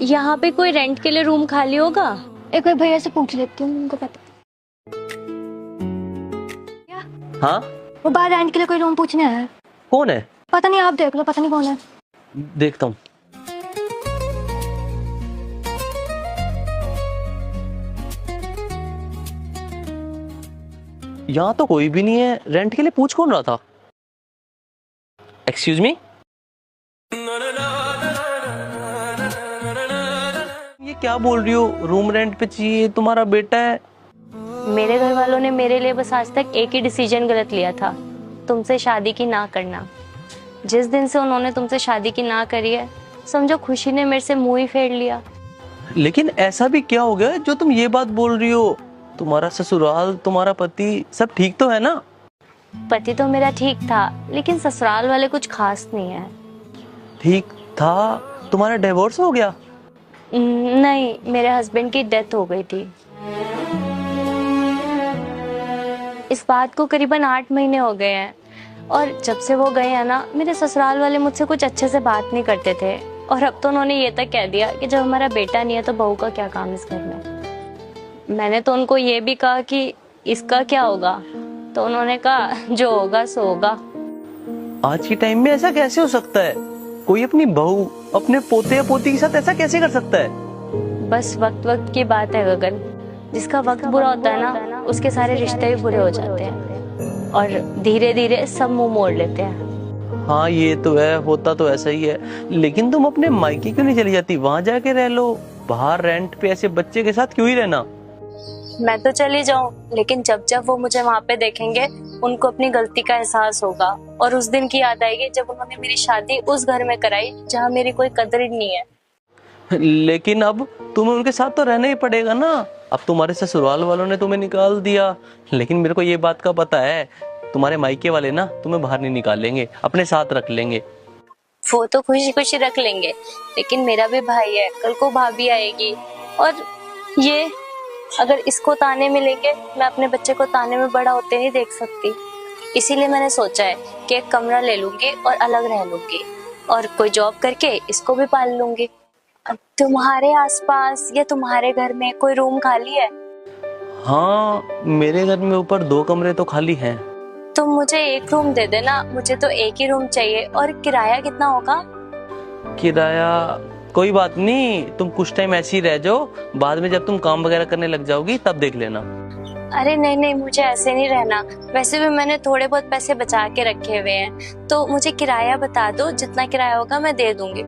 यहाँ पे कोई रेंट के लिए रूम खाली होगा? एक बार भैया से पूछ लेती हूँ, उनको पता। हाँ, वो बाहर रेंट के लिए कोई रूम पूछने आया है। कौन है? पता नहीं, आप देख लो, पता नहीं कौन है। देखता हूँ। यहाँ तो कोई भी नहीं है। रेंट के लिए पूछ कौन रहा था? एक्सक्यूज मी, ये क्या बोल रही हो? रूम रेंट पे चाहिए, तुम्हारा बेटा है। मेरे घर वालों ने मेरे लिए बस आज तक एक ही डिसीजन गलत लिया था, तुमसे शादी की ना करना। जिस दिन से उन्होंने तुमसे शादी की ना करी है, समझो खुशी ने मेरे से मुंह ही फेर लिया। लेकिन ऐसा भी क्या हो गया जो तुम ये बात बोल रही हो? तुम्हारा ससुराल, तुम्हारा पति, सब ठीक तो है ना? पति तो मेरा ठीक था, लेकिन ससुराल वाले कुछ खास नहीं है। ठीक था? तुम्हारा डिवोर्स हो गया? नहीं, मेरे हस्बैंड की डेथ हो गई थी। इस बात को करीबन 8 महीने हो गए हैं, और जब से वो गए हैं ना, मेरे ससुराल वाले मुझसे कुछ अच्छे से बात नहीं करते थे। और अब तो उन्होंने ये तक कह दिया कि जब हमारा बेटा नहीं है तो बहू का क्या काम इस घर में। मैंने तो उनको ये भी कहा कि इसका क्या होगा, तो उन्होंने कहा जो होगा सो होगा। आज के टाइम में ऐसा कैसे हो सकता है? कोई अपनी बहू, अपने पोते या पोती के साथ ऐसा कैसे कर सकता है? बस वक्त वक्त की बात है गगन। जिसका वक्त बुरा होता है ना, उसके सारे रिश्ते भी बुरे हो जाते हैं, और धीरे धीरे सब मुंह मोड़ लेते हैं। हाँ, ये तो है, होता तो ऐसा ही है। लेकिन तुम अपने मायके क्यों नहीं चली जाती? वहां जाके रह लो। बाहर रेंट पे ऐसे बच्चे के साथ क्यों ही रहना? मैं तो चली जाऊं, लेकिन जब जब वो मुझे वहां पे देखेंगे, उनको अपनी गलती का एहसास होगा, और उस दिन की याद आएगी जब उन्होंने मेरी शादी उस घर में कराई जहाँ मेरी कोई कदर ही नहीं है। लेकिन अब तुम्हें उनके साथ तो रहना ही पड़ेगा ना। अब तुम्हारे ससुराल वालों ने तुम्हें निकाल दिया, लेकिन मेरे को ये बात का पता है, तुम्हारे मायके वाले ना तुम्हें बाहर नहीं निकालेंगे, अपने साथ रख लेंगे। वो तो खुशी खुशी रख लेंगे, लेकिन मेरा भी भाई है, कल को भाभी आएगी, और ये अगर इसको ताने मिलेंगे, मैं अपने बच्चे को ताने में बड़ा होते नहीं देख सकती। इसीलिए मैंने सोचा है कि एक कमरा ले लूंगी और अलग रह लूंगी, और कोई जॉब करके इसको भी पाल लूंगी। तुम्हारे आसपास या तुम्हारे घर में कोई रूम खाली है? हाँ, मेरे घर में ऊपर 2 कमरे तो खाली हैं। तुम मुझे एक रूम दे देना, मुझे तो एक ही रूम चाहिए। और किराया कितना होगा? किराया कोई बात नहीं, तुम कुछ टाइम ऐसे ही रह जाओ, बाद में जब तुम काम वगैरह करने लग जाओगी तब देख लेना। अरे नहीं नहीं, मुझे ऐसे नहीं रहना। वैसे भी मैंने थोड़े बहुत पैसे बचा के रखे हुए हैं, तो मुझे किराया बता दो, जितना किराया होगा मैं दे दूंगी।